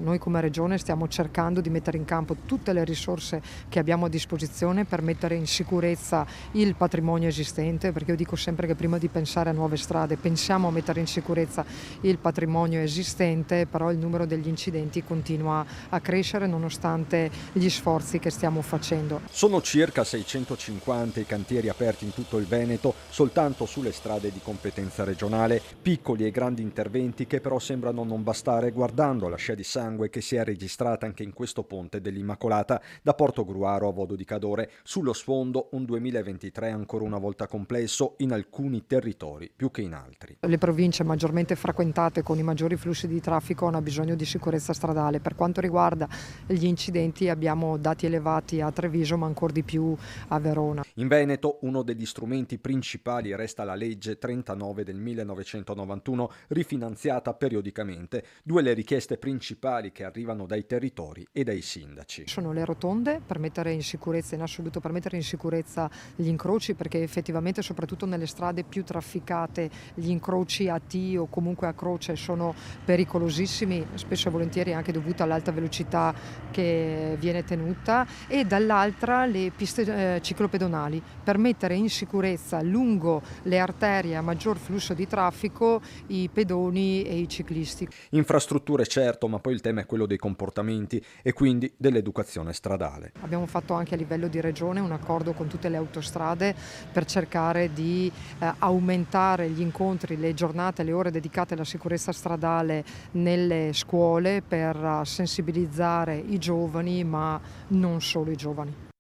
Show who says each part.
Speaker 1: Noi come Regione stiamo cercando di mettere in campo tutte le risorse che abbiamo a disposizione per mettere in sicurezza il patrimonio esistente, perché io dico sempre che prima di pensare a nuove strade pensiamo a mettere in sicurezza il patrimonio esistente, però il numero degli incidenti continua a crescere nonostante gli sforzi che stiamo facendo.
Speaker 2: Sono circa 650 i cantieri aperti in tutto il Veneto, soltanto sulle strade di competenza regionale, piccoli e grandi interventi che però sembrano non bastare guardando la scia di sangue che si è registrata anche in questo ponte dell'Immacolata da Portogruaro a Vodo di Cadore. Sullo sfondo un 2023 ancora una volta complesso in alcuni territori più che in altri.
Speaker 1: Le province maggiormente frequentate con i maggiori flussi di traffico hanno bisogno di sicurezza stradale. Per quanto riguarda gli incidenti abbiamo dati elevati a Treviso ma ancora di più a Verona.
Speaker 2: In Veneto uno degli strumenti principali resta la legge 39 del 1991, rifinanziata periodicamente. Due le richieste principali che arrivano dai territori e dai sindaci.
Speaker 1: Sono le rotonde per mettere in sicurezza, in assoluto per mettere in sicurezza gli incroci, perché effettivamente soprattutto nelle strade più trafficate gli incroci a T o comunque a croce sono pericolosissimi, spesso e volentieri anche dovuto all'alta velocità che viene tenuta, e dall'altra le piste ciclopedonali per mettere in sicurezza lungo le arterie a maggior flusso di traffico i pedoni e i ciclisti.
Speaker 2: Infrastrutture certo, ma poi il tema è quello dei comportamenti e quindi dell'educazione stradale.
Speaker 1: Abbiamo fatto anche a livello di regione un accordo con tutte le autostrade per cercare di aumentare gli incontri, le giornate, le ore dedicate alla sicurezza stradale nelle scuole per sensibilizzare i giovani, ma non solo i giovani.